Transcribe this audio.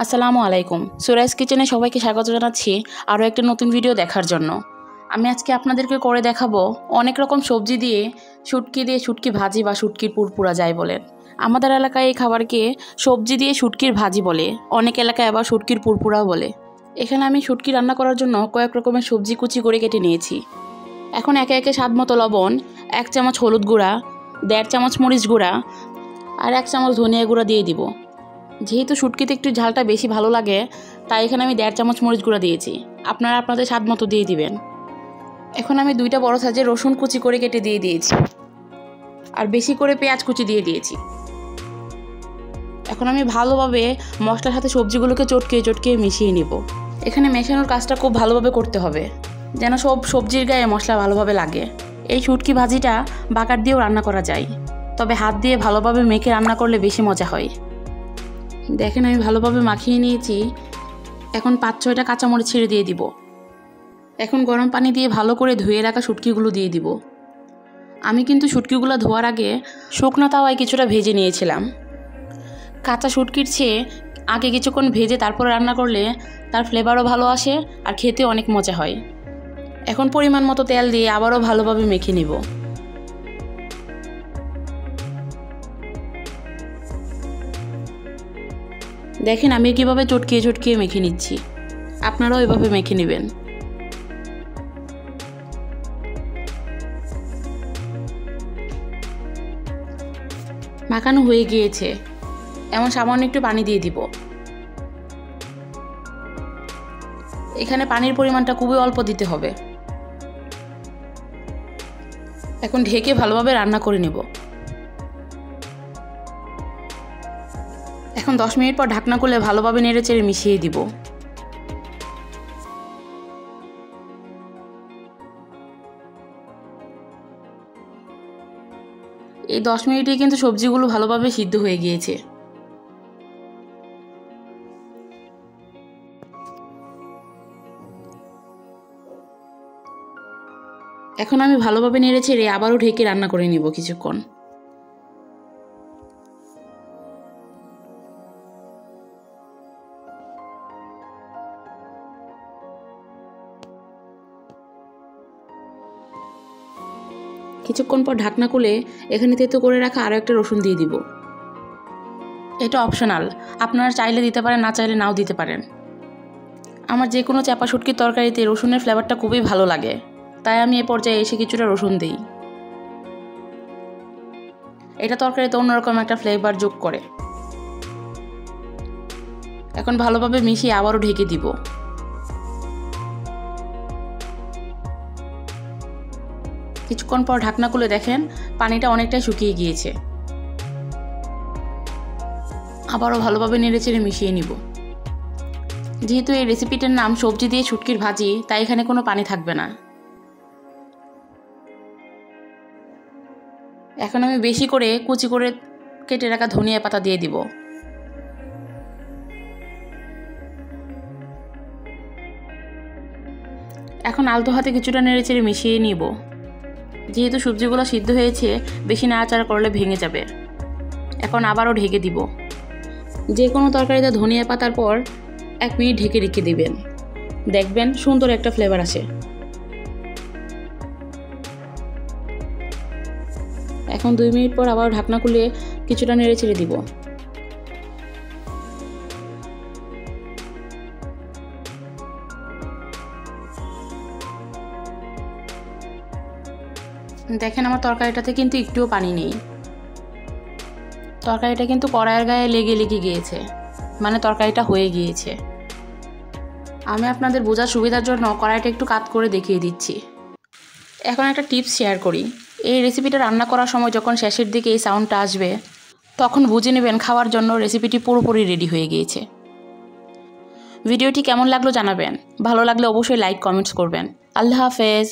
আসসালামু আলাইকুম। সুরাইস কিচেনে সবাইকে স্বাগত জানাচ্ছি আরও একটা নতুন ভিডিও দেখার জন্য। আমি আজকে আপনাদেরকে করে দেখাবো অনেক রকম সবজি দিয়ে শুটকি ভাজি বা শুটকির পুরপুরা যায় বলেন। আমাদের এলাকায় এই খাবারকে সবজি দিয়ে শুটকির ভাজি বলে, অনেক এলাকায় আবার শুটকির পুরপুরাও বলে। এখানে আমি শুটকি রান্না করার জন্য কয়েক রকমের সবজি কুচি করে কেটে নিয়েছি। এখন একে একে স্বাদ মতো লবণ, 1 চামচ হলুদ গুঁড়া, 1.5 চামচ মরিচ গুঁড়া আর 1 চামচ ধনিয়া গুঁড়া দিয়ে দিব। যেহেতু শুটকিতে একটু ঝালটা বেশি ভালো লাগে, তাই এখানে আমি 1.5 চামচ মরিচ গুঁড়া দিয়েছি। আপনারা আপনাদের স্বাদ মতো দিয়ে দিবেন। এখন আমি 2টা বড় সাইজের রসুন কুচি করে কেটে দিয়ে দিয়েছি আর বেশি করে পেঁয়াজ কুচি দিয়ে দিয়েছি। এখন আমি ভালোভাবে মশলার সাথে সবজিগুলোকে চটকিয়ে মিশিয়ে নিব। এখানে মেশানোর কাজটা খুব ভালোভাবে করতে হবে, যেন সব সবজির গায়ে মশলা ভালোভাবে লাগে। এই শুটকি ভাজিটা বাকার দিয়েও রান্না করা যায়, তবে হাত দিয়ে ভালোভাবে মেখে রান্না করলে বেশি মজা হয়। দেখেন আমি ভালোভাবে মাখিয়ে নিয়েছি। এখন 5-6টা কাঁচামরিচ ছিঁড়ে দিয়ে দিব। এখন গরম পানি দিয়ে ভালো করে ধুয়ে রাখা শুটকিগুলো দিয়ে দিব। আমি কিন্তু শুটকিগুলো ধোয়ার আগে শুকনো তাওয়ায় কিছুটা ভেজে নিয়েছিলাম। কাঁচা শুটকির চেয়ে আগে কিছুক্ষণ ভেজে তারপরে রান্না করলে তার ফ্লেভারও ভালো আসে আর খেতে অনেক মজা হয়। এখন পরিমাণ মতো তেল দিয়ে আবারও ভালোভাবে মেখে নিব। দেখেন আমি কীভাবে চটকিয়ে মেখে নিচ্ছি, আপনারাও এভাবে মেখে নেবেন। মাখানো হয়ে গিয়েছে, এমন সামান্য একটু পানি দিয়ে দিব। এখানে পানির পরিমাণটা খুবই অল্প দিতে হবে। এখন ঢেকে ভালোভাবে রান্না করে নেব। এখন 10 মিনিট পর ঢাকনা খুলে ভালোভাবে নেড়েচেড়ে মিশিয়ে দিব। এই 10 মিনিটে কিন্তু সবজিগুলো ভালোভাবে সিদ্ধ হয়ে গিয়েছে। এখন আমি ভালোভাবে নেড়েচেড়ে আবারও ঢেকে রান্না করে নিব কিছুক্ষণ। কিছুক্ষণ পর ঢাকনা খুলে এখানে তেতো করে রাখা আরও একটা রসুন দিয়ে দিব। এটা অপশনাল, আপনারা চাইলে দিতে পারেন, না চাইলে নাও দিতে পারেন। আমার যে কোনো চাপা শুটকির তরকারিতে রসুনের ফ্লেভারটা খুবই ভালো লাগে, তাই আমি এ পর্যায়ে এসে কিছুটা রসুন দিই। এটা তরকারিতে অন্যরকম একটা ফ্লেভার যোগ করে। এখন ভালোভাবে মিশিয়ে আবারও ঢেকে দিব। কিছুক্ষণ পর ঢাকনা খুলে দেখেন পানিটা অনেকটাই শুকিয়ে গিয়েছে। আবারও ভালোভাবে নেড়েচেড়ে মিশিয়ে নিব। যেহেতু এই রেসিপিটার নাম সবজি দিয়ে শুটকির ভাজি, তাই এখানে কোনো পানি থাকবে না। এখন আমি বেশি করে কুচি করে কেটে রাখা ধনিয়া পাতা দিয়ে দিব। এখন আলতো হাতে কিছুটা নেড়েচেড়ে মিশিয়ে নিব। যেহেতু সবজিগুলো সিদ্ধ হয়েছে, বেশি নাড়াচাড়া করলে ভেঙে যাবে। এখন আবারও ঢেকে দিব। যে কোনো তরকারিতে ধনিয়া পাতার পর 1 মিনিট ঢেকে রেখে দিবেন, দেখবেন সুন্দর একটা ফ্লেভার আসে। এখন 2 মিনিট পর আবার ঢাকনা খুলে কিছুটা নেড়ে ছেড়ে দিব। দেখেন আমার তরকারিটাতে কিন্তু একটুও পানি নেই। তরকারিটা কিন্তু কড়াইয়ের গায়ে লেগে গিয়েছে, মানে তরকারিটা হয়ে গিয়েছে। আমি আপনাদের বোঝার সুবিধার জন্য কড়াইটা একটু কাত করে দেখিয়ে দিচ্ছি। এখন একটা টিপস শেয়ার করি। এই রেসিপিটা রান্না করার সময় যখন শেষের দিকে এই সাউন্ডটা আসবে, তখন বুঝে নেবেন খাওয়ার জন্য রেসিপিটি পুরোপুরি রেডি হয়ে গিয়েছে। ভিডিওটি কেমন লাগলো জানাবেন। ভালো লাগলে অবশ্যই লাইক কমেন্টস করবেন। আল্লাহ হাফেজ।